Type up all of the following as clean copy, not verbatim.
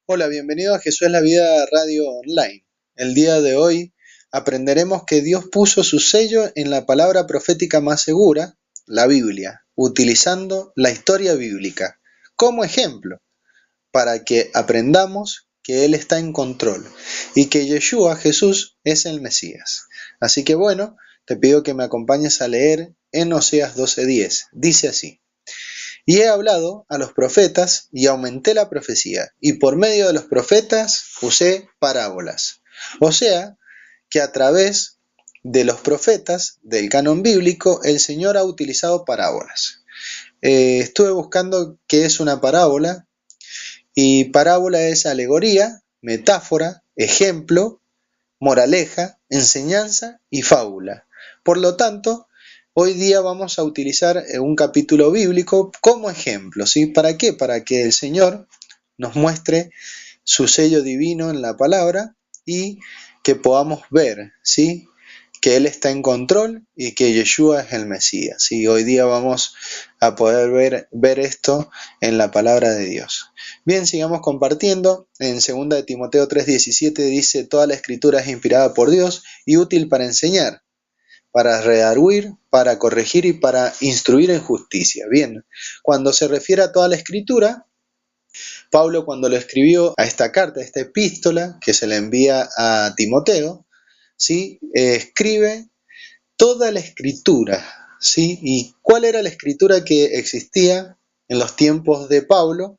Hola, bienvenido a Jesús es la Vida Radio Online. El día de hoy aprenderemos que Dios puso su sello en la palabra profética más segura, la Biblia, utilizando la historia bíblica como ejemplo para que aprendamos que Él está en control y que Yeshua, Jesús, es el Mesías. Así que bueno, te pido que me acompañes a leer en Oseas 12:10. Dice así: Y he hablado a los profetas y aumenté la profecía, y por medio de los profetas usé parábolas. O sea, que a través de los profetas del canon bíblico, el Señor ha utilizado parábolas. Estuve buscando qué es una parábola, y parábola es alegoría, metáfora, ejemplo, moraleja, enseñanza y fábula. Por lo tanto, hoy día vamos a utilizar un capítulo bíblico como ejemplo, ¿sí? ¿Para qué? Para que el Señor nos muestre su sello divino en la palabra y que podamos ver, ¿sí?, que Él está en control y que Yeshua es el Mesías, ¿sí? Hoy día vamos a poder ver esto en la palabra de Dios. Bien, sigamos compartiendo. En 2 de Timoteo 3:17 dice: toda la escritura es inspirada por Dios y útil para enseñar, para redarguir, para corregir y para instruir en justicia. Bien, cuando se refiere a toda la escritura, Pablo, cuando lo escribió a esta carta, a esta epístola que se le envía a Timoteo, ¿sí?, escribe toda la escritura, ¿sí? ¿Y cuál era la escritura que existía en los tiempos de Pablo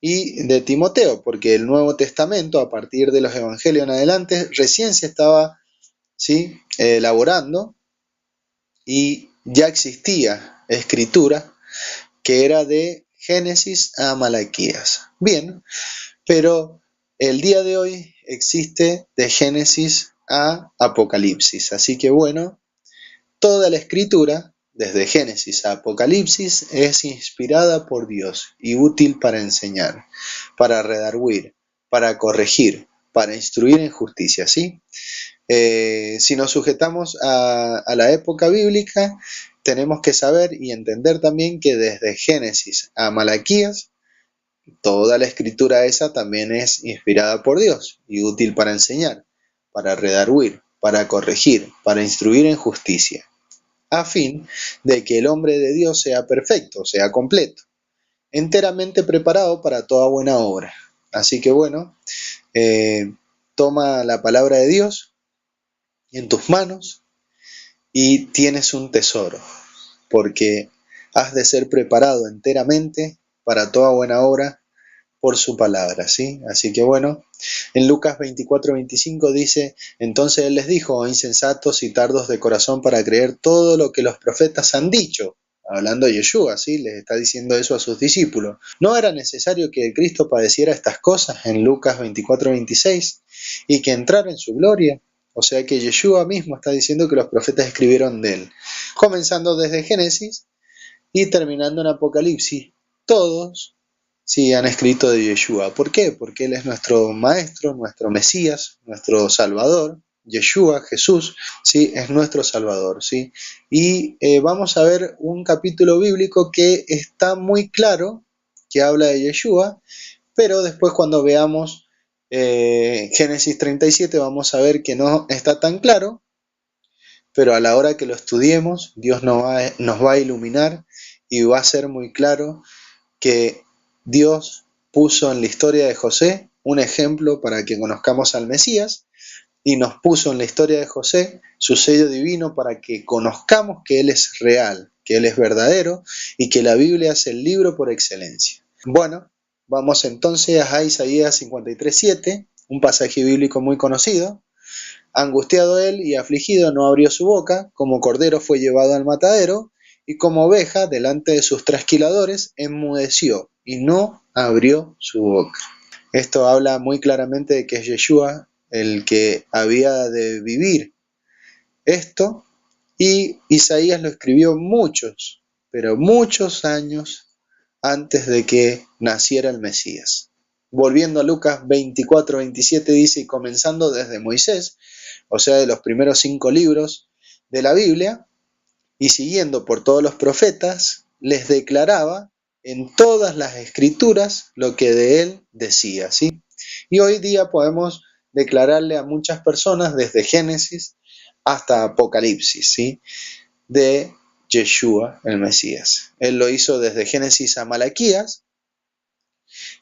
y de Timoteo? Porque el Nuevo Testamento, a partir de los Evangelios en adelante, recién se estaba, ¿sí?, elaborando, y ya existía escritura que era de Génesis a Malaquías. Bien, pero el día de hoy existe de Génesis a Apocalipsis. Así que bueno, toda la escritura, desde Génesis a Apocalipsis, es inspirada por Dios y útil para enseñar, para redarguir, para corregir, para instruir en justicia, ¿sí? Si nos sujetamos a la época bíblica, tenemos que saber y entender también que desde Génesis a Malaquías, toda la escritura esa también es inspirada por Dios y útil para enseñar, para redarguir, para corregir, para instruir en justicia, a fin de que el hombre de Dios sea perfecto, sea completo, enteramente preparado para toda buena obra. Así que bueno, toma la palabra de Dios en tus manos y tienes un tesoro, porque has de ser preparado enteramente para toda buena obra por su palabra, ¿sí? Así que bueno, en Lucas 24:25 dice: entonces él les dijo: oh insensatos y tardos de corazón para creer todo lo que los profetas han dicho. Hablando de Yeshua, ¿sí? Les está diciendo eso a sus discípulos. ¿No era necesario que el Cristo padeciera estas cosas en Lucas 24:26 y que entrara en su gloria? O sea que Yeshua mismo está diciendo que los profetas escribieron de él, comenzando desde Génesis y terminando en Apocalipsis. Todos, sí, han escrito de Yeshua. ¿Por qué? Porque Él es nuestro Maestro, nuestro Mesías, nuestro Salvador. Yeshua, Jesús, sí, es nuestro Salvador, sí. Y vamos a ver un capítulo bíblico que está muy claro, que habla de Yeshua, pero después cuando veamos Génesis 37 vamos a ver que no está tan claro, pero a la hora que lo estudiemos, Dios nos va a iluminar y va a ser muy claro que Dios puso en la historia de José un ejemplo para que conozcamos al Mesías, y nos puso en la historia de José su sello divino para que conozcamos que Él es real, que Él es verdadero y que la Biblia es el libro por excelencia. Bueno, vamos entonces a Isaías 53:7, un pasaje bíblico muy conocido. Angustiado él y afligido no abrió su boca, como cordero fue llevado al matadero, y como oveja delante de sus trasquiladores enmudeció y no abrió su boca. Esto habla muy claramente de que es Yeshua el que había de vivir esto, y Isaías lo escribió muchos, pero muchos años antes de que naciera el Mesías. Volviendo a Lucas 24:27 dice: y comenzando desde Moisés, o sea, de los primeros 5 libros de la Biblia, y siguiendo por todos los profetas, les declaraba en todas las escrituras lo que de él decía, ¿sí? Y hoy día podemos declararle a muchas personas desde Génesis hasta Apocalipsis, ¿sí? De Yeshua, el Mesías. Él lo hizo desde Génesis a Malaquías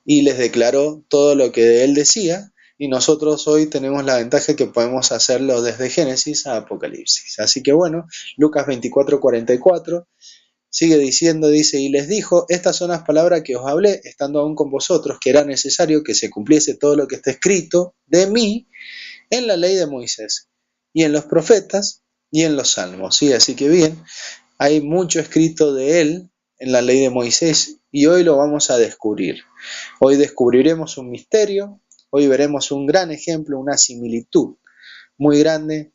y les declaró todo lo que él decía, y nosotros hoy tenemos la ventaja que podemos hacerlo desde Génesis a Apocalipsis. Así que bueno, Lucas 24:44 sigue diciendo, dice, y les dijo, estas son las palabras que os hablé, estando aún con vosotros, que era necesario que se cumpliese todo lo que está escrito de mí en la ley de Moisés, y en los profetas, y en los salmos. ¿Sí? Así que bien, hay mucho escrito de él en la ley de Moisés, y hoy lo vamos a descubrir. Hoy descubriremos un misterio, hoy veremos un gran ejemplo, una similitud muy grande,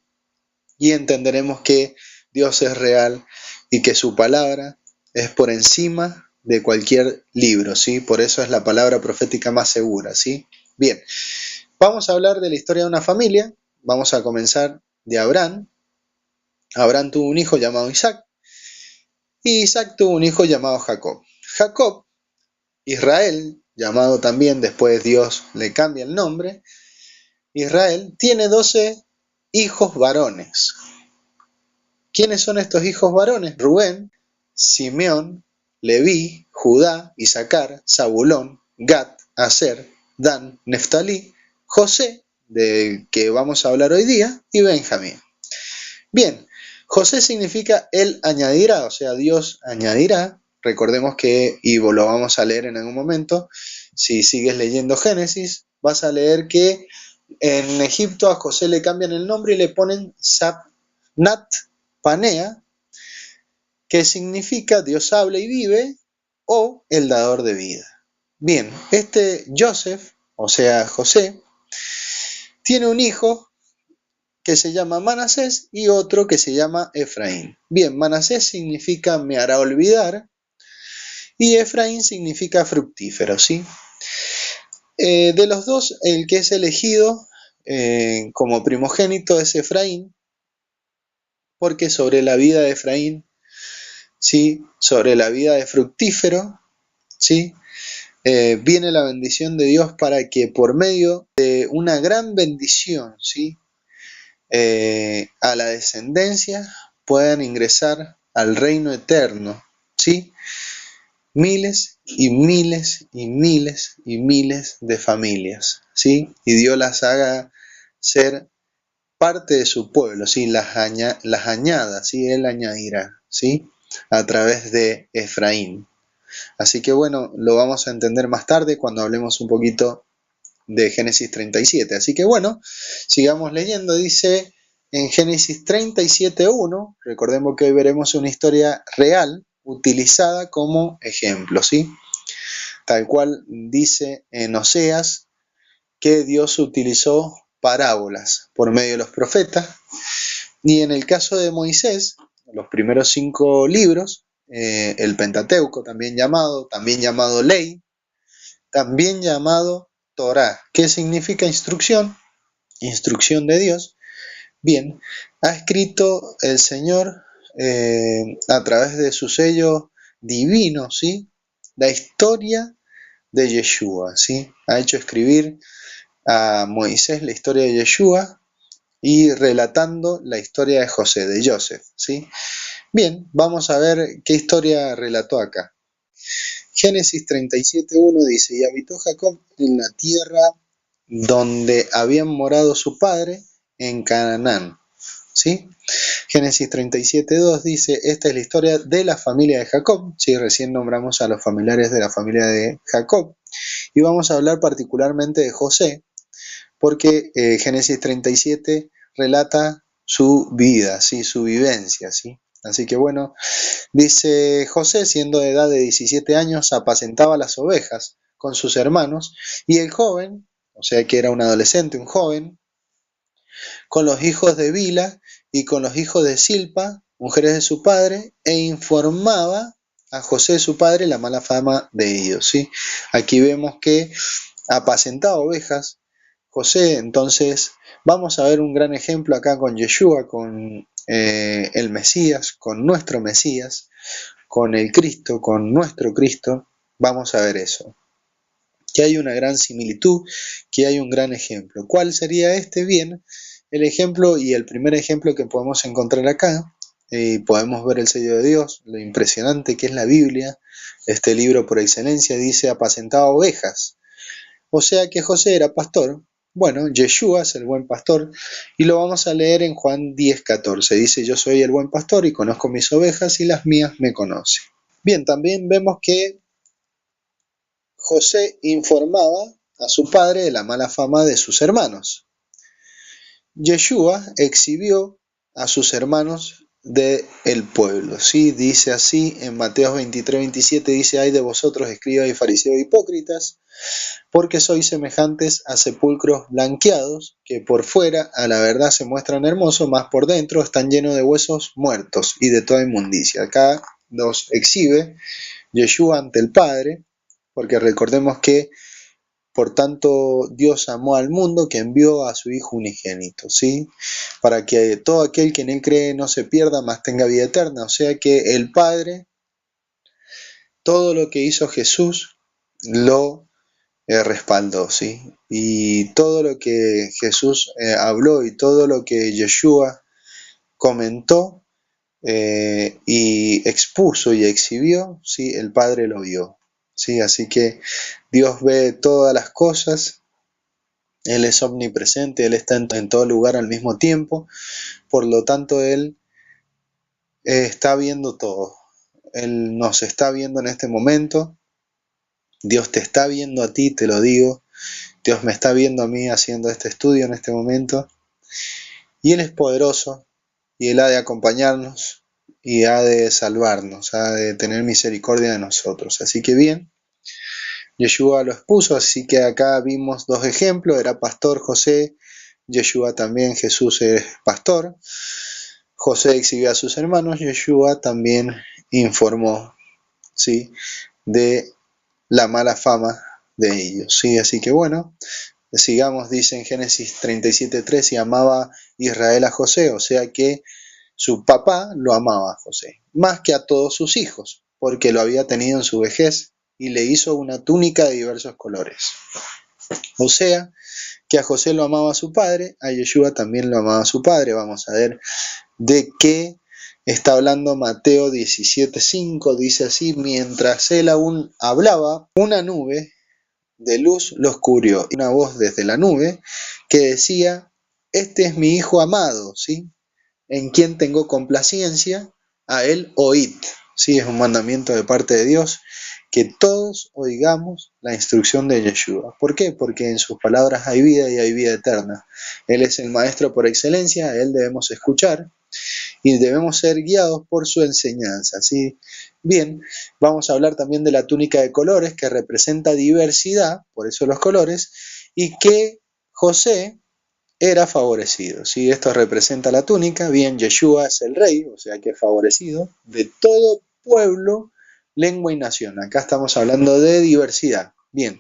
y entenderemos que Dios es real y que su palabra es por encima de cualquier libro, ¿sí? Por eso es la palabra profética más segura, ¿sí? Bien, vamos a hablar de la historia de una familia. Vamos a comenzar de Abraham. Abraham tuvo un hijo llamado Isaac, y Isaac tuvo un hijo llamado Jacob. Jacob, Israel, llamado también, después Dios le cambia el nombre, Israel, tiene 12 hijos varones. ¿Quiénes son estos hijos varones? Rubén, Simeón, Leví, Judá, Isaacar, Zabulón, Gad, Aser, Dan, Neftalí, José, del que vamos a hablar hoy día, y Benjamín. Bien, José significa él añadirá, o sea, Dios añadirá. Recordemos que, y lo vamos a leer en algún momento, si sigues leyendo Génesis, vas a leer que en Egipto a José le cambian el nombre y le ponen Sapnat Panea, que significa Dios habla y vive, o el dador de vida. Bien, este Joseph, o sea José, tiene un hijo que se llama Manasés y otro que se llama Efraín. Bien, Manasés significa me hará olvidar y Efraín significa fructífero, ¿sí? De los dos, el que es elegido como primogénito es Efraín, porque sobre la vida de Efraín, ¿sí? Sobre la vida de fructífero, ¿sí? Viene la bendición de Dios para que por medio de una gran bendición, ¿sí? A la descendencia puedan ingresar al reino eterno, ¿sí? Miles y miles y miles y miles de familias, ¿sí? Y Dios las haga ser parte de su pueblo, ¿sí? Las añada, ¿sí? Él añadirá, ¿sí? A través de Efraín. Así que bueno, lo vamos a entender más tarde cuando hablemos un poquito de Génesis 37. Así que bueno, sigamos leyendo. Dice en Génesis 37:1, recordemos que hoy veremos una historia real utilizada como ejemplo, ¿sí? Tal cual dice en Oseas que Dios utilizó parábolas por medio de los profetas, y en el caso de Moisés, los primeros 5 libros, el Pentateuco, también llamado ley, también llamado Torá. ¿Qué significa instrucción? Instrucción de Dios. Bien, ha escrito el Señor a través de su sello divino, ¿sí? La historia de Yeshua, ¿sí? Ha hecho escribir a Moisés la historia de Yeshua y relatando la historia de José, de Joseph, ¿sí? Bien, vamos a ver qué historia relató acá. Génesis 37:1 dice, y habitó Jacob en la tierra donde habían morado su padre, en Canaán, ¿sí? Génesis 37:2 dice, esta es la historia de la familia de Jacob, ¿sí? Recién nombramos a los familiares de la familia de Jacob, y vamos a hablar particularmente de José, porque Génesis 37 relata su vida, ¿sí? Su vivencia, ¿sí? Así que bueno, dice José, siendo de edad de 17 años, apacentaba las ovejas con sus hermanos, y el joven, o sea que era un adolescente, un joven, con los hijos de Bila y con los hijos de Silpa, mujeres de su padre, e informaba a José su padre la mala fama de ellos, ¿sí? Aquí vemos que apacentaba ovejas José. Entonces vamos a ver un gran ejemplo acá con Yeshua, con el Mesías, con nuestro Mesías, con el Cristo, con nuestro Cristo. Vamos a ver eso. que hay una gran similitud, que hay un gran ejemplo. ¿Cuál sería este? Bien, el ejemplo y el primer ejemplo que podemos encontrar acá, podemos ver el sello de Dios, lo impresionante que es la Biblia, este libro por excelencia, dice apacentaba ovejas, o sea que José era pastor. Bueno, Yeshua es el buen pastor y lo vamos a leer en Juan 10:14. Dice, yo soy el buen pastor y conozco mis ovejas y las mías me conocen. Bien, también vemos que José informaba a su padre de la mala fama de sus hermanos. Yeshua exhibió a sus hermanos del pueblo. ¿Sí? Dice así en Mateo 23:27, dice, ay de vosotros, escribas y fariseos hipócritas, porque sois semejantes a sepulcros blanqueados, que por fuera a la verdad se muestran hermosos, mas por dentro están llenos de huesos muertos y de toda inmundicia. Acá nos exhibe Yeshua ante el Padre, porque recordemos que por tanto Dios amó al mundo que envió a su Hijo unigénito, ¿sí? Para que todo aquel que en él cree no se pierda, mas tenga vida eterna. O sea que el Padre, todo lo que hizo Jesús, lo respaldó, ¿sí? Y todo lo que Jesús habló y todo lo que Yeshua comentó y expuso y exhibió, ¿sí? El Padre lo vio, ¿sí? Así que Dios ve todas las cosas, Él es omnipresente, Él está en todo lugar al mismo tiempo, por lo tanto Él está viendo todo, Él nos está viendo en este momento, Dios te está viendo a ti, te lo digo, Dios me está viendo a mí haciendo este estudio en este momento, y Él es poderoso, y Él ha de acompañarnos, y ha de salvarnos, ha de tener misericordia de nosotros. Así que bien, Yeshua lo expuso, así que acá vimos dos ejemplos, era pastor José, Yeshua también, Jesús es pastor, José exhibió a sus hermanos, Yeshua también informó, ¿sí?, de la mala fama de ellos, ¿sí? Así que bueno, sigamos, dice en Génesis 37:3, y amaba Israel a José, o sea que su papá lo amaba a José, más que a todos sus hijos, porque lo había tenido en su vejez y le hizo una túnica de diversos colores. O sea que a José lo amaba su padre, a Yeshua también lo amaba su padre. Vamos a ver de qué está hablando Mateo 17:5, dice así, mientras él aún hablaba, una nube de luz los cubrió, y una voz desde la nube que decía, este es mi hijo amado, ¿sí?, en quien tengo complacencia, a él oíd. Sí, es un mandamiento de parte de Dios, que todos oigamos la instrucción de Yeshua. ¿Por qué? Porque en sus palabras hay vida y hay vida eterna. Él es el maestro por excelencia, a él debemos escuchar y debemos ser guiados por su enseñanza. ¿Sí? Bien, vamos a hablar también de la túnica de colores, que representa diversidad, por eso los colores, y que José era favorecido, ¿sí? Esto representa la túnica, bien, Yeshua es el rey, o sea que es favorecido, de todo pueblo, lengua y nación. Acá estamos hablando de diversidad. Bien,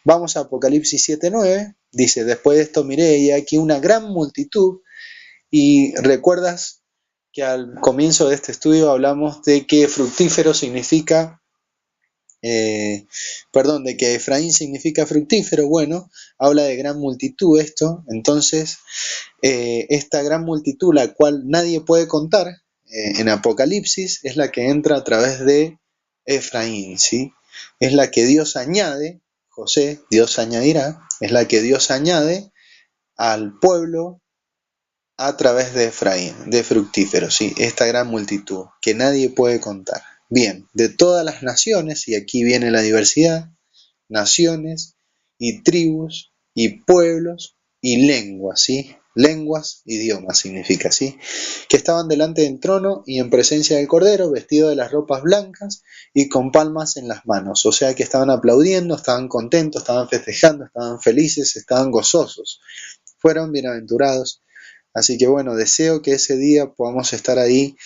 vamos a Apocalipsis 7:9, dice, después de esto miré y aquí una gran multitud, y recuerdas que al comienzo de este estudio hablamos de que fructífero significa de que Efraín significa fructífero. Bueno, habla de gran multitud esto, entonces esta gran multitud, la cual nadie puede contar, en Apocalipsis, es la que entra a través de Efraín, ¿sí? Es la que Dios añade, José, Dios añadirá, es la que Dios añade al pueblo a través de Efraín, de fructíferos, ¿sí? Esta gran multitud que nadie puede contar. Bien, de todas las naciones, y aquí viene la diversidad, naciones y tribus y pueblos y lenguas, ¿sí? Lenguas, idiomas significa, ¿sí? Que estaban delante del trono y en presencia del Cordero, vestidos de las ropas blancas y con palmas en las manos. O sea que estaban aplaudiendo, estaban contentos, estaban festejando, estaban felices, estaban gozosos. Fueron bienaventurados. Así que bueno, deseo que ese día podamos estar ahí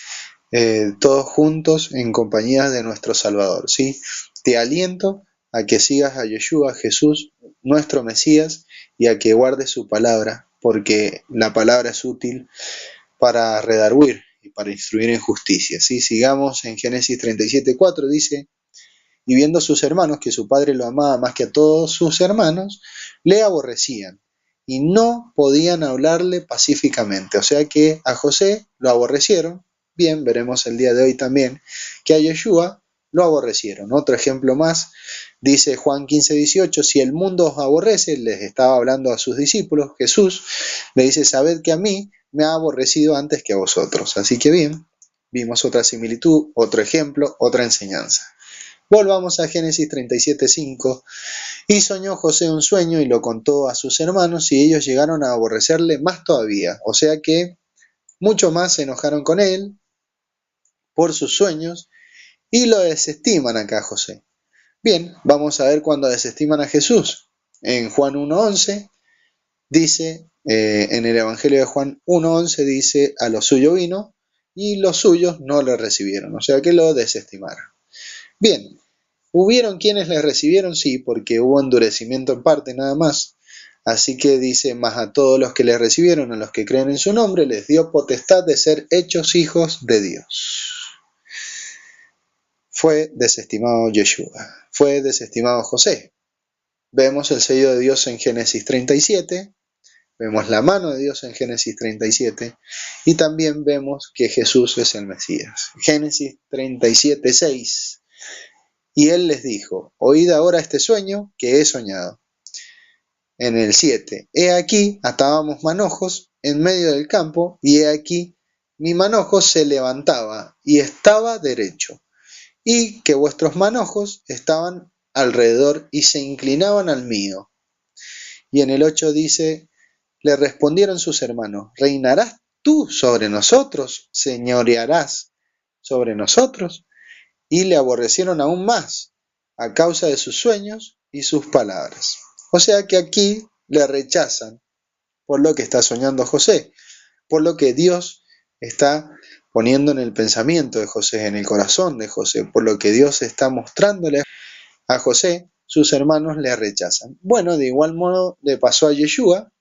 todos juntos en compañía de nuestro Salvador, ¿sí? Te aliento a que sigas a Yeshua, Jesús, nuestro Mesías, y a que guardes su palabra, porque la palabra es útil para redarguir y para instruir en justicia, ¿sí? Sigamos en Génesis 37:4, dice, y viendo a sus hermanos que su padre lo amaba más que a todos sus hermanos, le aborrecían y no podían hablarle pacíficamente. O sea que a José lo aborrecieron. Bien, veremos el día de hoy también que a Yeshua lo aborrecieron. Otro ejemplo más, dice Juan 15:18, si el mundo os aborrece, les estaba hablando a sus discípulos, Jesús le dice, sabed que a mí me ha aborrecido antes que a vosotros. Así que bien, vimos otra similitud, otro ejemplo, otra enseñanza. Volvamos a Génesis 37:5. Y soñó José un sueño y lo contó a sus hermanos y ellos llegaron a aborrecerle más todavía. O sea que mucho más se enojaron con él por sus sueños y lo desestiman acá a José. Bien, vamos a ver cuando desestiman a Jesús. En Juan 1:11 dice, en el Evangelio de Juan 1:11 dice, a lo suyo vino y los suyos no le recibieron. O sea que lo desestimaron. Bien, hubieron quienes le recibieron, sí, porque hubo endurecimiento en parte nada más. Así que dice, más a todos los que le recibieron, a los que creen en su nombre, les dio potestad de ser hechos hijos de Dios. Fue desestimado Yeshua, fue desestimado José. Vemos el sello de Dios en Génesis 37, vemos la mano de Dios en Génesis 37 y también vemos que Jesús es el Mesías. Génesis 37:6. Y él les dijo, oíd ahora este sueño que he soñado. En el 7, he aquí atábamos manojos en medio del campo, y he aquí mi manojo se levantaba y estaba derecho, y que vuestros manojos estaban alrededor y se inclinaban al mío. Y en el 8 dice, le respondieron sus hermanos, ¿reinarás tú sobre nosotros? ¿Señorearás sobre nosotros? Y le aborrecieron aún más a causa de sus sueños y sus palabras. O sea que aquí le rechazan por lo que está soñando José, por lo que Dios está poniendo en el pensamiento de José, en el corazón de José, por lo que Dios está mostrándole a José, sus hermanos le rechazan. Bueno, de igual modo le pasó a Yeshua.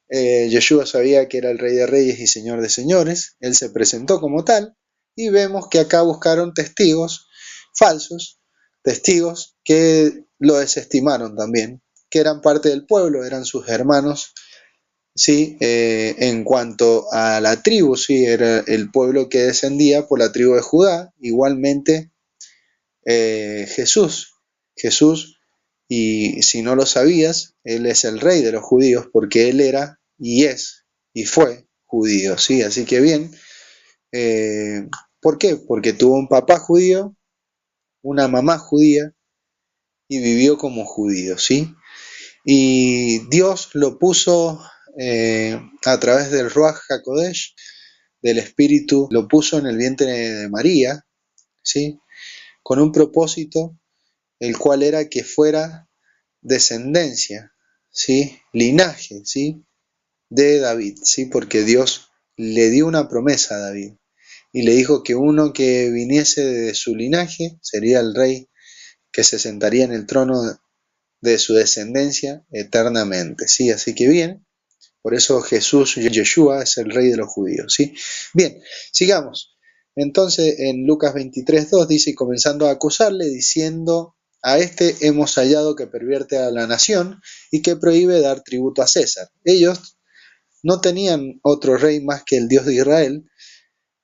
Yeshua sabía que era el Rey de Reyes y Señor de Señores, él se presentó como tal, y vemos que acá buscaron testigos falsos, testigos que lo desestimaron también, que eran parte del pueblo, eran sus hermanos, ¿sí? En cuanto a la tribu, ¿sí? Era el pueblo que descendía por la tribu de Judá, igualmente Jesús, y si no lo sabías, él es el rey de los judíos porque él era y es y fue judío, ¿sí? Así que bien, eh, ¿por qué? Porque tuvo un papá judío, una mamá judía y vivió como judío, ¿sí? Y Dios lo puso a través del Ruach HaKodesh, del Espíritu, lo puso en el vientre de María, ¿sí? Con un propósito, el cual era que fuera descendencia, ¿sí? Linaje, ¿sí? De David, ¿sí? Porque Dios le dio una promesa a David y le dijo que uno que viniese de su linaje sería el rey que se sentaría en el trono de su descendencia eternamente, ¿sí? Así que bien, por eso Jesús, Yeshua, es el rey de los judíos, ¿sí? Bien, sigamos. Entonces en Lucas 23:2 dice, comenzando a acusarle, diciendo, a este hemos hallado que pervierte a la nación y que prohíbe dar tributo a César. Ellos no tenían otro rey más que el Dios de Israel,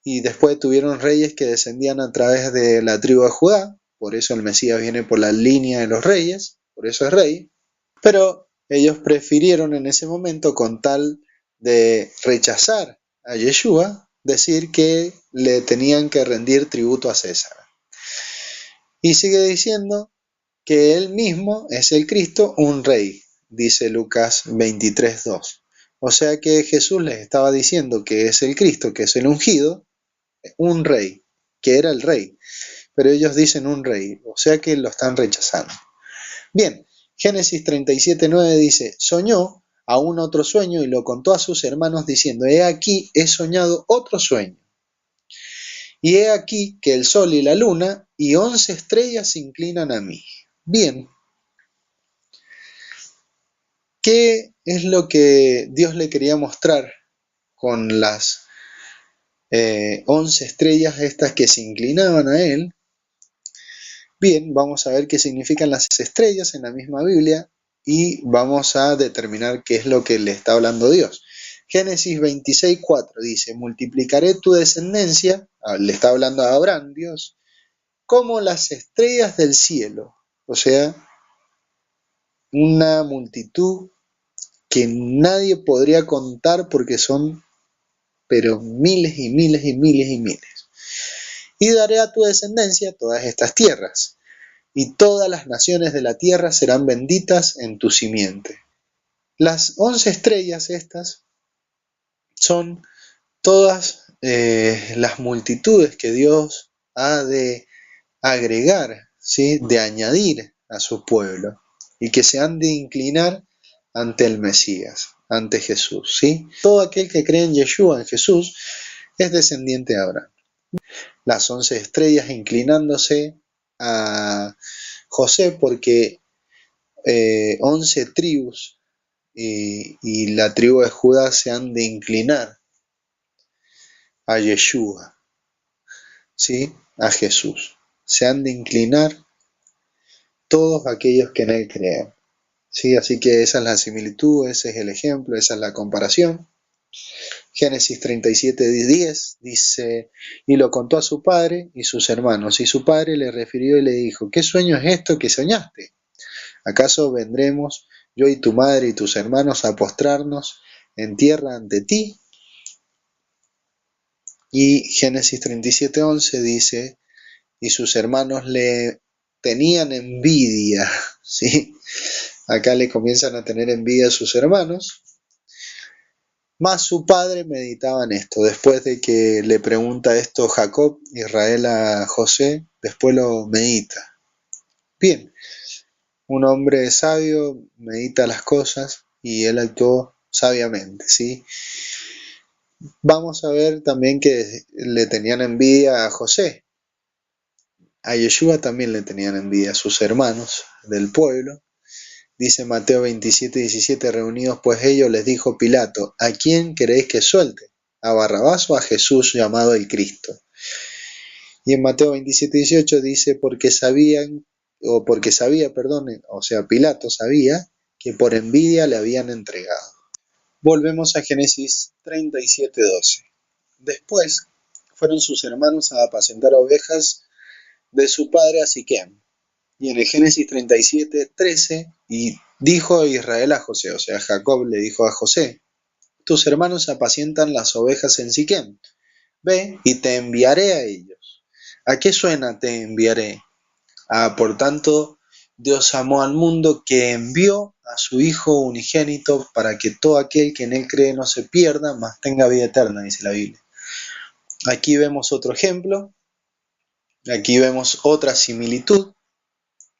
y después tuvieron reyes que descendían a través de la tribu de Judá, por eso el Mesías viene por la línea de los reyes, por eso es rey, pero ellos prefirieron en ese momento, con tal de rechazar a Yeshua, decir que le tenían que rendir tributo a César. Y sigue diciendo que él mismo es el Cristo, un rey, dice Lucas 23:2. O sea que Jesús les estaba diciendo que es el Cristo, que es el ungido, un rey, que era el rey, pero ellos dicen un rey, o sea que lo están rechazando. Bien, Génesis 37:9 dice, soñó aún otro sueño y lo contó a sus hermanos diciendo, he aquí, he soñado otro sueño. Y he aquí que el sol y la luna y 11 estrellas se inclinan a mí. Bien, ¿qué es lo que Dios le quería mostrar con las 11 estrellas estas que se inclinaban a él? Bien, vamos a ver qué significan las estrellas en la misma Biblia y vamos a determinar qué es lo que le está hablando Dios. Génesis 26:4 dice, multiplicaré tu descendencia, le está hablando a Abraham Dios, como las estrellas del cielo. O sea, una multitud que nadie podría contar porque son, pero miles y miles y miles y miles. Y daré a tu descendencia todas estas tierras, y todas las naciones de la tierra serán benditas en tu simiente. Las 11 estrellas estas son todas las multitudes que Dios ha de agregar, ¿sí? De añadir a su pueblo y que se han de inclinar ante el Mesías, ante Jesús, ¿sí? Todo aquel que cree en Yeshua, en Jesús, es descendiente de Abraham. Las 11 estrellas inclinándose a José porque 11 tribus y la tribu de Judá se han de inclinar a Yeshua, ¿sí? A Jesús. Se han de inclinar todos aquellos que en él creen. ¿Sí? Así que esa es la similitud, ese es el ejemplo, esa es la comparación. Génesis 37:10 dice, y lo contó a su padre y sus hermanos, y su padre le refirió y le dijo, ¿qué sueño es esto que soñaste? ¿Acaso vendremos yo y tu madre y tus hermanos a postrarnos en tierra ante ti? Y Génesis 37:11 dice, y sus hermanos le tenían envidia, ¿sí? Acá le comienzan a tener envidia a sus hermanos, mas su padre meditaba en esto. Después de que le pregunta esto Jacob, Israel a José, después lo medita. Bien, un hombre sabio medita las cosas y él actuó sabiamente, ¿sí? Vamos a ver también que le tenían envidia a José. A Yeshua también le tenían envidia a sus hermanos del pueblo. Dice Mateo 27:17, reunidos pues ellos, les dijo Pilato, ¿a quién queréis que suelte? ¿A Barrabás o a Jesús llamado el Cristo? Y en Mateo 27:18 dice, porque sabía, perdón, o sea, Pilato sabía que por envidia le habían entregado. Volvemos a Génesis 37:12. Después fueron sus hermanos a apacentar ovejas de su padre a Siquem. Y en el Génesis 37:13, y dijo Israel a José, o sea, Jacob le dijo a José, tus hermanos apacientan las ovejas en Siquem, ve y te enviaré a ellos. ¿A qué suena te enviaré? Por tanto, Dios amó al mundo que envió a su Hijo unigénito para que todo aquel que en él cree no se pierda, mas tenga vida eterna, dice la Biblia. Aquí vemos otro ejemplo, aquí vemos otra similitud,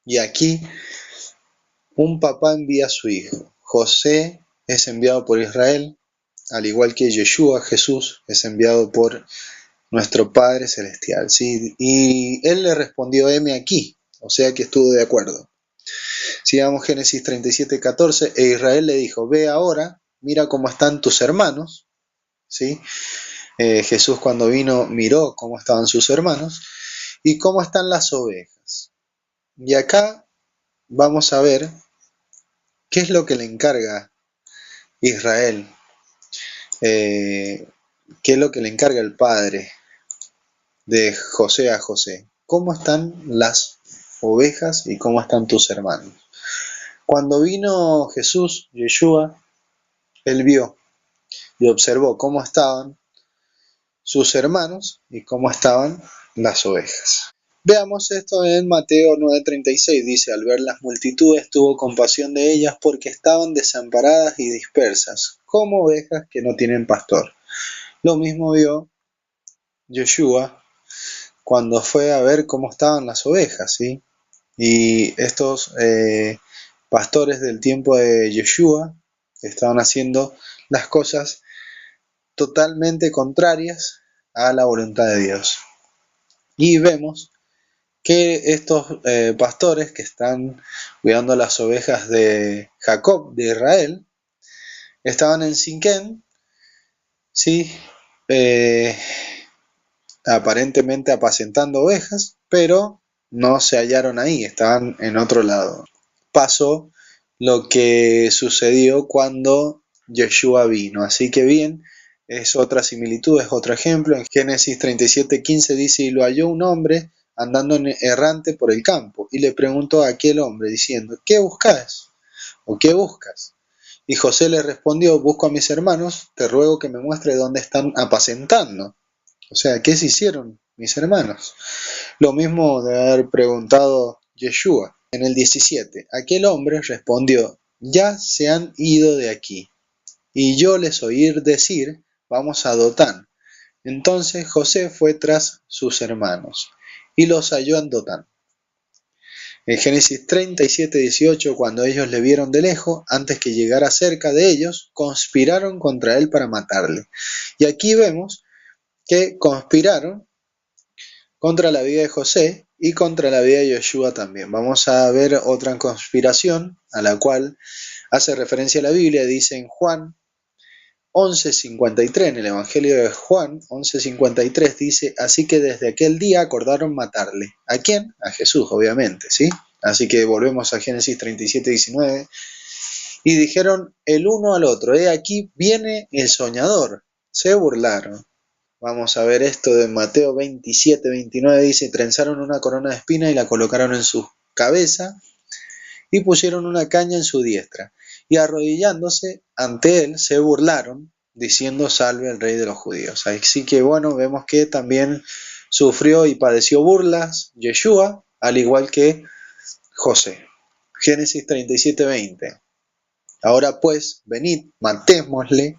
y aquí un papá envía a su hijo. José es enviado por Israel, al igual que Yeshua, Jesús, es enviado por nuestro Padre Celestial. ¿Sí? Y él le respondió, heme aquí, o sea que estuvo de acuerdo. Sigamos Génesis 37:14, e Israel le dijo, ve ahora, mira cómo están tus hermanos. ¿Sí? Jesús cuando vino miró cómo estaban sus hermanos y cómo están las ovejas. Y acá vamos a ver qué es lo que le encarga Israel, qué es lo que le encarga el padre de José a José. ¿Cómo están las ovejas y cómo están tus hermanos? Cuando vino Jesús, Yeshua, él vio y observó cómo estaban sus hermanos y cómo estaban las ovejas. Veamos esto en Mateo 9:36, dice, al ver las multitudes tuvo compasión de ellas porque estaban desamparadas y dispersas, como ovejas que no tienen pastor. Lo mismo vio Yeshua cuando fue a ver cómo estaban las ovejas, ¿sí? Y estos pastores del tiempo de Yeshua estaban haciendo las cosas totalmente contrarias a la voluntad de Dios. Y vemos que estos pastores que están cuidando las ovejas de Jacob, de Israel, estaban en Siquem, ¿sí? Aparentemente apacentando ovejas, pero no se hallaron ahí, estaban en otro lado. Pasó lo que sucedió cuando Yeshua vino. Así que bien, es otra similitud, es otro ejemplo. En Génesis 37:15 dice: y lo halló un hombre andando errante por el campo, y le preguntó a aquel hombre diciendo: ¿qué buscas? ¿O qué buscas? Y José le respondió: busco a mis hermanos, te ruego que me muestre dónde están apacentando. O sea, ¿qué se hicieron mis hermanos? Lo mismo de haber preguntado Yeshua. En el 17, aquel hombre respondió: ya se han ido de aquí, y yo les oí decir: vamos a Dotán. Entonces José fue tras sus hermanos, y los halló en Dotán. En Génesis 37:18, cuando ellos le vieron de lejos, antes que llegara cerca de ellos, conspiraron contra él para matarle. Y aquí vemos que conspiraron contra la vida de José y contra la vida de Yeshua también. Vamos a ver otra conspiración a la cual hace referencia la Biblia. Dice en Juan 11:53, en el Evangelio de Juan 11:53 dice: así que desde aquel día acordaron matarle. ¿A quién? A Jesús, obviamente, ¿sí? Así que volvemos a Génesis 37:19. Y dijeron el uno al otro: he aquí viene el soñador. Se burlaron. Vamos a ver esto de Mateo 27:29, dice: trenzaron una corona de espinas y la colocaron en su cabeza y pusieron una caña en su diestra. Y arrodillándose ante él se burlaron, diciendo: salve el rey de los judíos. Así que bueno, vemos que también sufrió y padeció burlas Yeshua, al igual que José. Génesis 37:20. Ahora pues, venid, matémosle,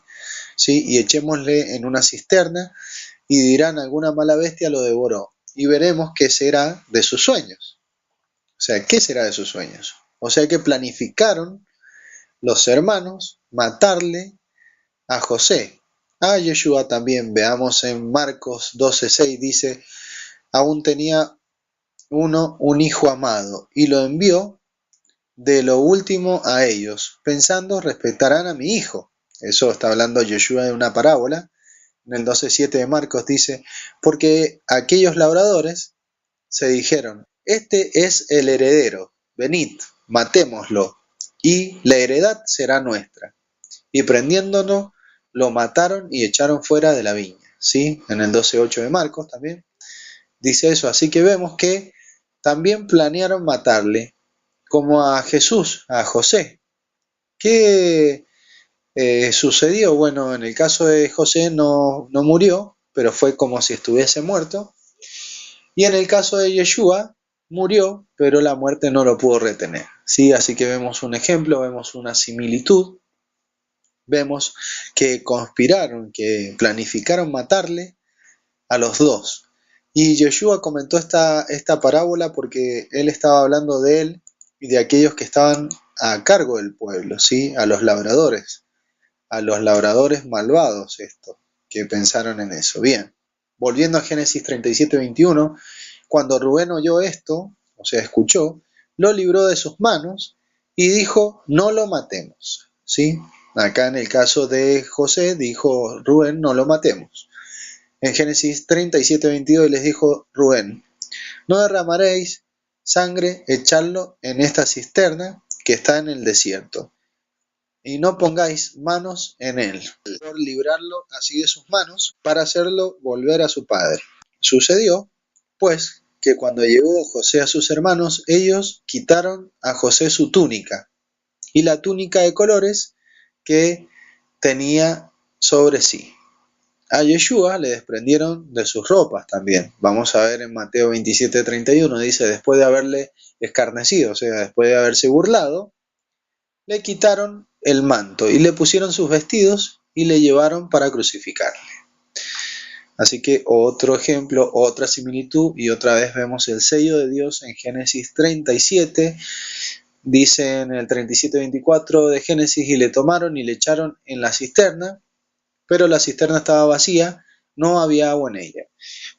¿sí? Y echémosle en una cisterna, y dirán: alguna mala bestia lo devoró, y veremos qué será de sus sueños. O sea, ¿qué será de sus sueños? O sea que planificaron los hermanos matarle a José. A Yeshua también, veamos en Marcos 12:6, dice: aún tenía un hijo amado, y lo envió de lo último a ellos, pensando: respetarán a mi hijo. Eso está hablando Yeshua de una parábola. En el 12:7 de Marcos dice: porque aquellos labradores se dijeron: este es el heredero, venid, matémoslo, y la heredad será nuestra. Y prendiéndonos, lo mataron y echaron fuera de la viña. ¿Sí? En el 12:8 de Marcos también dice eso. Así que vemos que también planearon matarle, como a Jesús, a José. ¿Qué sucedió? Bueno, en el caso de José no murió, pero fue como si estuviese muerto. Y en el caso de Yeshua, murió, pero la muerte no lo pudo retener. ¿Sí? Así que vemos un ejemplo, vemos una similitud, vemos que conspiraron, que planificaron matarle a los dos. Y Yeshua comentó esta parábola porque él estaba hablando de él y de aquellos que estaban a cargo del pueblo, ¿sí? A los labradores malvados estos, que pensaron en eso. Bien, volviendo a Génesis 37:21, cuando Rubén oyó esto, o sea, escuchó, lo libró de sus manos y dijo: no lo matemos, ¿sí? Acá en el caso de José dijo Rubén: no lo matemos. En Génesis 37:22 les dijo Rubén: no derramaréis sangre, echadlo en esta cisterna que está en el desierto, y no pongáis manos en él, por librarlo así de sus manos, para hacerlo volver a su padre. Sucedió, pues, que cuando llegó José a sus hermanos, ellos quitaron a José su túnica y la túnica de colores que tenía sobre sí. A Yeshua le desprendieron de sus ropas también. Vamos a ver en Mateo 27:31, dice: después de haberle escarnecido, o sea, después de haberse burlado, le quitaron el manto y le pusieron sus vestidos y le llevaron para crucificarle. Así que otro ejemplo, otra similitud, y otra vez vemos el sello de Dios en Génesis 37. Dice en el 37:24 de Génesis: y le tomaron y le echaron en la cisterna, pero la cisterna estaba vacía, no había agua en ella.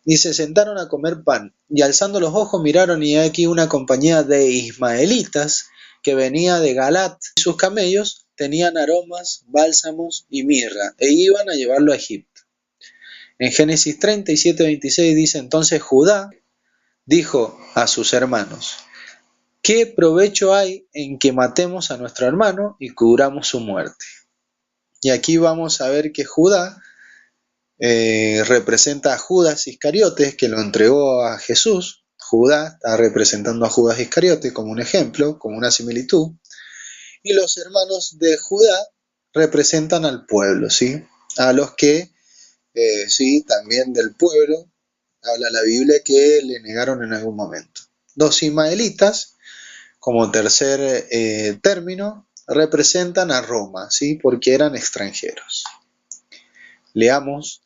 Y se sentaron a comer pan, y alzando los ojos miraron, y aquí una compañía de ismaelitas que venía de Galat, y sus camellos tenían aromas, bálsamos y mirra, e iban a llevarlo a Egipto. En Génesis 37:26 dice: entonces Judá dijo a sus hermanos: ¿qué provecho hay en que matemos a nuestro hermano y cubramos su muerte? Y aquí vamos a ver que Judá representa a Judas Iscariotes, que lo entregó a Jesús. Judá está representando a Judas Iscariote como un ejemplo, como una similitud. Y los hermanos de Judá representan al pueblo, ¿sí? A los que, sí, también del pueblo, habla la Biblia que le negaron en algún momento. Los ismaelitas, como tercer término, representan a Roma, ¿sí? Porque eran extranjeros. Leamos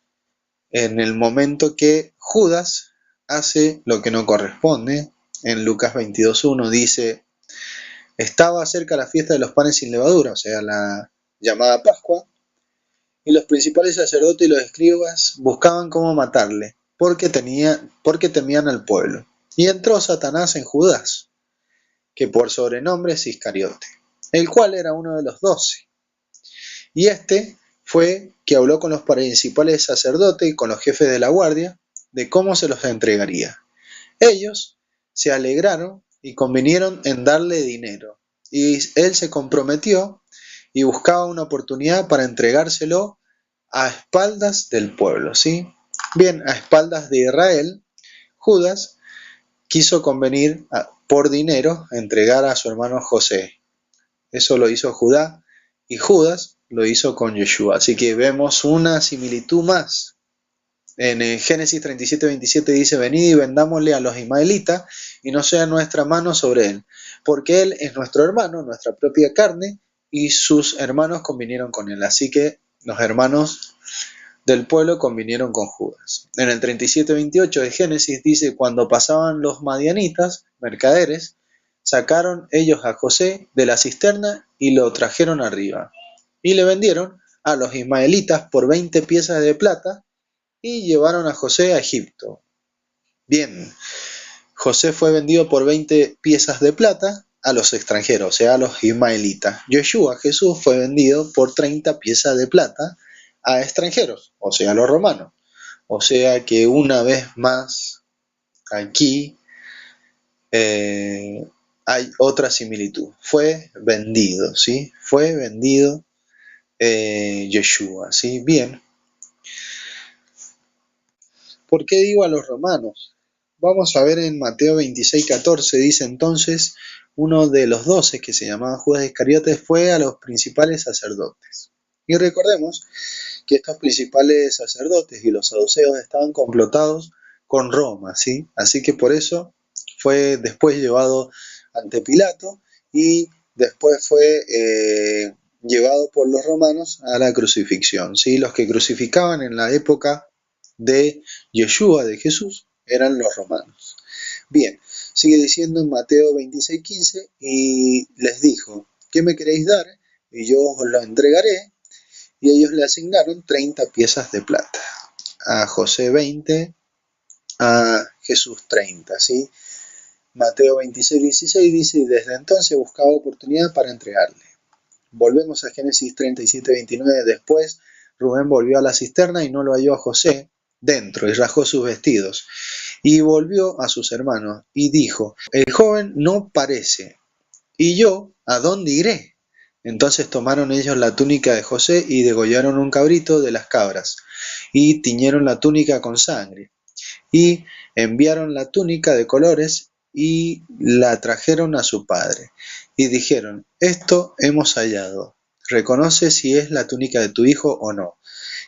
en el momento que Judas hace lo que no corresponde. En Lucas 22:1 dice: estaba cerca la fiesta de los panes sin levadura, o sea, la llamada Pascua, y los principales sacerdotes y los escribas buscaban cómo matarle, porque temían al pueblo. Y entró Satanás en Judas, que por sobrenombre es Iscariote, el cual era uno de los 12. Y este fue que habló con los principales sacerdotes y con los jefes de la guardia de cómo se los entregaría. Ellos se alegraron y convinieron en darle dinero, y él se comprometió y buscaba una oportunidad para entregárselo a espaldas del pueblo, ¿sí? Bien, a espaldas de Israel, Judas quiso convenir por dinero a entregar a su hermano José. Eso lo hizo Judá, y Judas lo hizo con Yeshua. Así que vemos una similitud más. En Génesis 37:27 dice: venid y vendámosle a los ismaelitas, y no sea nuestra mano sobre él, porque él es nuestro hermano, nuestra propia carne, y sus hermanos convinieron con él. Así que los hermanos del pueblo convinieron con Judas. En el 37:28 de Génesis dice: cuando pasaban los madianitas, mercaderes, sacaron ellos a José de la cisterna y lo trajeron arriba, y le vendieron a los ismaelitas por 20 piezas de plata, y llevaron a José a Egipto. Bien, José fue vendido por 20 piezas de plata a los extranjeros, o sea, a los ismaelitas. Yeshua, Jesús, fue vendido por 30 piezas de plata a extranjeros, o sea, a los romanos. O sea que una vez más aquí hay otra similitud. Fue vendido, ¿sí? Fue vendido Yeshua, ¿sí? Bien. ¿Por qué digo a los romanos? Vamos a ver en Mateo 26:14, dice: entonces uno de los 12, que se llamaba Judas Iscariote, fue a los principales sacerdotes. Y recordemos que estos principales sacerdotes y los saduceos estaban complotados con Roma, ¿sí? Así que por eso fue después llevado ante Pilato, y después fue llevado por los romanos a la crucifixión, ¿sí? Los que crucificaban en la época de Yeshua, de Jesús, eran los romanos. Bien, sigue diciendo en Mateo 26:15: y les dijo: ¿qué me queréis dar? Y yo os lo entregaré. Y ellos le asignaron 30 piezas de plata. A José 20, a Jesús 30, ¿sí? Mateo 26:16 dice: y desde entonces buscaba oportunidad para entregarle. Volvemos a Génesis 37:29. Después Rubén volvió a la cisterna y no lo halló a José dentro, y rasgó sus vestidos. Y volvió a sus hermanos y dijo: el joven no parece, ¿y yo a dónde iré? Entonces tomaron ellos la túnica de José y degollaron un cabrito de las cabras, y tiñeron la túnica con sangre, y enviaron la túnica de colores y la trajeron a su padre. Y dijeron: esto hemos hallado, reconoce si es la túnica de tu hijo o no.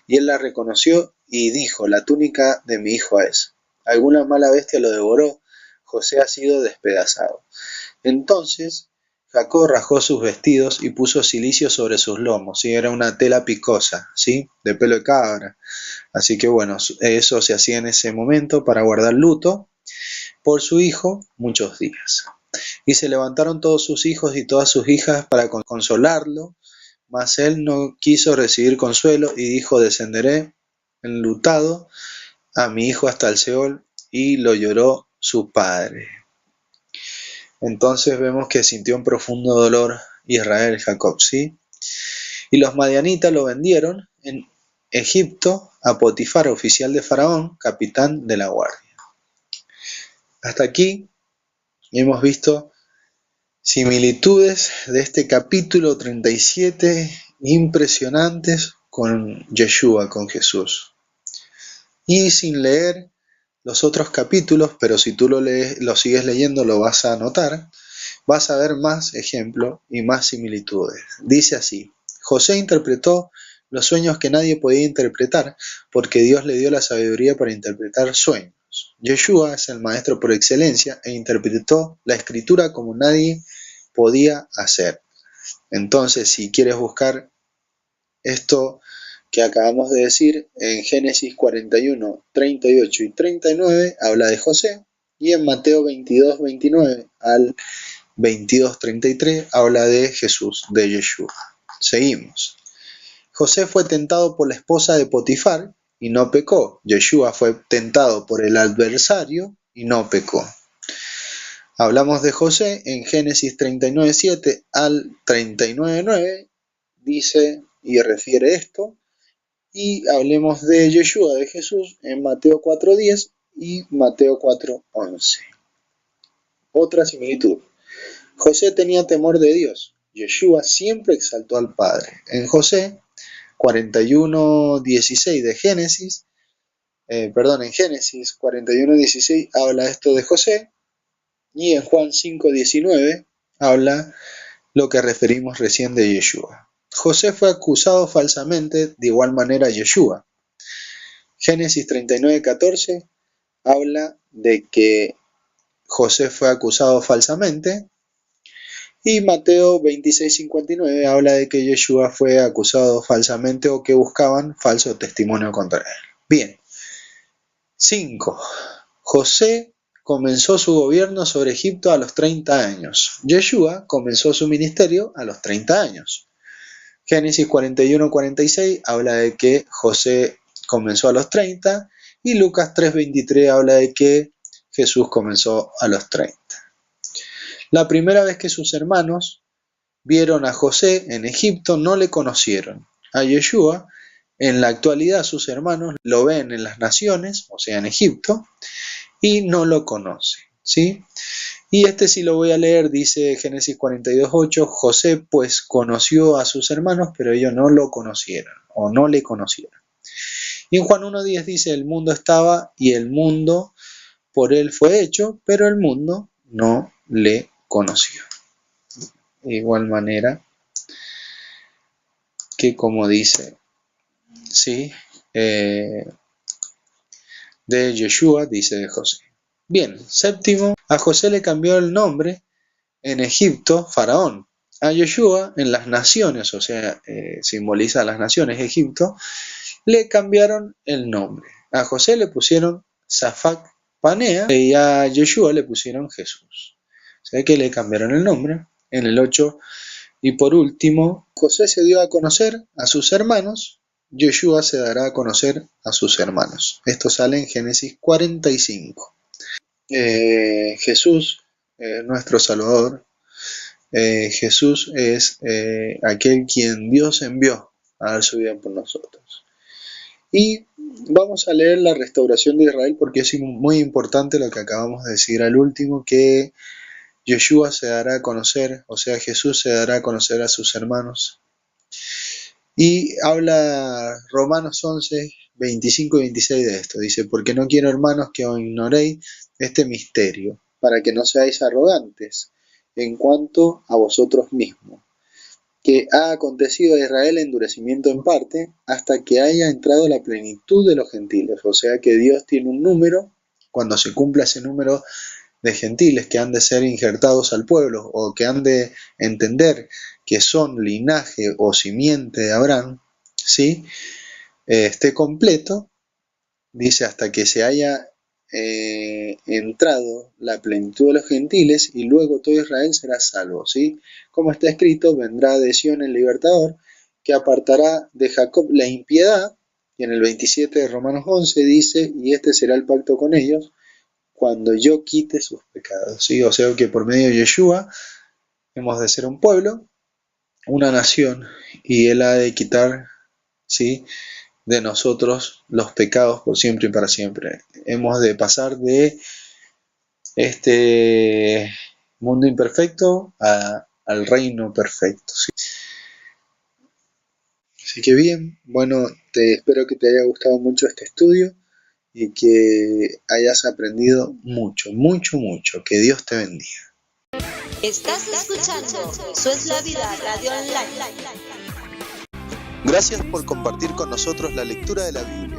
Y él la reconoció y dijo: la túnica de mi hijo es. Alguna mala bestia lo devoró, José ha sido despedazado. Entonces Jacob rasgó sus vestidos y puso cilicio sobre sus lomos, y era una tela picosa, ¿sí? De pelo de cabra. Así que bueno, eso se hacía en ese momento para guardar luto por su hijo muchos días. Y se levantaron todos sus hijos y todas sus hijas para consolarlo, mas él no quiso recibir consuelo, y dijo: descenderé enlutado a mi hijo hasta el Seol. Y lo lloró su padre. Entonces vemos que sintió un profundo dolor Israel, Jacob, ¿sí? Y los madianitas lo vendieron en Egipto a Potifar, oficial de Faraón, capitán de la guardia. Hasta aquí hemos visto similitudes de este capítulo 37 impresionantes con Yeshua, con Jesús. Y sin leer los otros capítulos, pero si tú lo sigues leyendo lo vas a notar, vas a ver más ejemplos y más similitudes. Dice así: José interpretó los sueños que nadie podía interpretar, porque Dios le dio la sabiduría para interpretar sueños. Yeshua es el maestro por excelencia e interpretó la escritura como nadie podía hacer. Entonces, si quieres buscar esto que acabamos de decir, en Génesis 41, 38 y 39 habla de José, y en Mateo 22, 29 al 22, 33 habla de Jesús, de Yeshua. Seguimos. José fue tentado por la esposa de Potifar y no pecó. Yeshua fue tentado por el adversario y no pecó. Hablamos de José en Génesis 39, 7 al 39, 9, dice y refiere esto. Y hablemos de Yeshua, de Jesús, en Mateo 4:10 y Mateo 4:11. Otra similitud. José tenía temor de Dios. Yeshua siempre exaltó al Padre. En José 41:16 de Génesis, en Génesis 41:16 habla esto de José, y en Juan 5:19 habla lo que referimos recién de Yeshua. José fue acusado falsamente, de igual manera Yeshua. Génesis 39:14 habla de que José fue acusado falsamente, y Mateo 26:59 habla de que Yeshua fue acusado falsamente o que buscaban falso testimonio contra él. Bien. 5. José comenzó su gobierno sobre Egipto a los 30 años. Yeshua comenzó su ministerio a los 30 años. Génesis 41:46 habla de que José comenzó a los 30, y Lucas 3:23 habla de que Jesús comenzó a los 30. La primera vez que sus hermanos vieron a José en Egipto no le conocieron. A Yeshua, en la actualidad, sus hermanos lo ven en las naciones, o sea en Egipto, y no lo conocen, ¿sí? Y este sí lo voy a leer, dice Génesis 42:8, José pues conoció a sus hermanos, pero ellos no lo conocieron, o no le conocieron. Y en Juan 1:10 dice, el mundo estaba y el mundo por él fue hecho, pero el mundo no le conoció. De igual manera que como dice, ¿sí? De Yeshua, dice de José. Bien, séptimo, a José le cambió el nombre en Egipto, Faraón. A Yeshua en las naciones, o sea, simboliza las naciones, Egipto, le cambiaron el nombre. A José le pusieron Safac Panea y a Yeshua le pusieron Jesús. O sea que le cambiaron el nombre. En el 8, y por último, José se dio a conocer a sus hermanos, Yeshua se dará a conocer a sus hermanos. Esto sale en Génesis 45. Jesús, nuestro Salvador, Jesús es aquel quien Dios envió a dar su vida por nosotros. Y vamos a leer la restauración de Israel porque es muy importante lo que acabamos de decir al último, que Yeshua se dará a conocer, o sea Jesús se dará a conocer a sus hermanos. Y habla Romanos 11, 25 y 26 de esto. Dice, porque no quiero, hermanos, que os ignoréis este misterio, para que no seáis arrogantes en cuanto a vosotros mismos, que ha acontecido a Israel endurecimiento en parte, hasta que haya entrado la plenitud de los gentiles. O sea que Dios tiene un número, cuando se cumpla ese número de gentiles que han de ser injertados al pueblo, o que han de entender que son linaje o simiente de Abraham, ¿sí? Esté completo, dice, hasta que se haya entrado la plenitud de los gentiles, y luego todo Israel será salvo, ¿sí? Como está escrito, vendrá de Sión el libertador, que apartará de Jacob la impiedad, y en el 27 de Romanos 11 dice, y este será el pacto con ellos, cuando yo quite sus pecados, ¿sí? O sea que por medio de Yeshua hemos de ser un pueblo, una nación, y Él ha de quitar, ¿sí?, de nosotros los pecados por siempre y para siempre. Hemos de pasar de este mundo imperfecto al reino perfecto. ¿Sí? Así que bien, bueno, espero que te haya gustado mucho este estudio y que hayas aprendido mucho, mucho, mucho. Que Dios te bendiga. Estás escuchando Eso es la Vida Radio Online. Gracias por compartir con nosotros la lectura de la Biblia.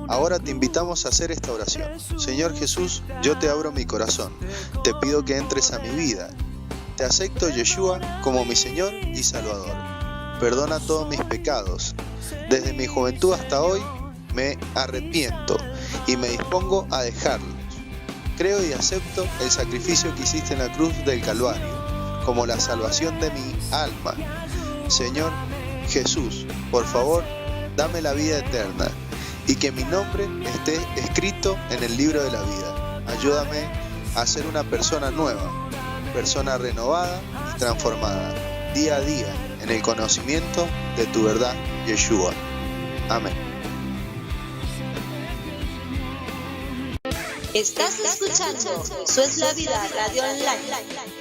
Ahora te invitamos a hacer esta oración. Señor Jesús, yo te abro mi corazón. Te pido que entres a mi vida. Te acepto, Yeshua, como mi Señor y Salvador. Perdona todos mis pecados. Desde mi juventud hasta hoy me arrepiento y me dispongo a dejarlos. Creo y acepto el sacrificio que hiciste en la cruz del Calvario, como la salvación de mi alma. Señor Jesús, por favor, dame la vida eterna y que mi nombre esté escrito en el libro de la vida. Ayúdame a ser una persona nueva, persona renovada y transformada, día a día, en el conocimiento de tu verdad, Yeshua. Amén. Estás escuchando Eso es la Vida Radio Online.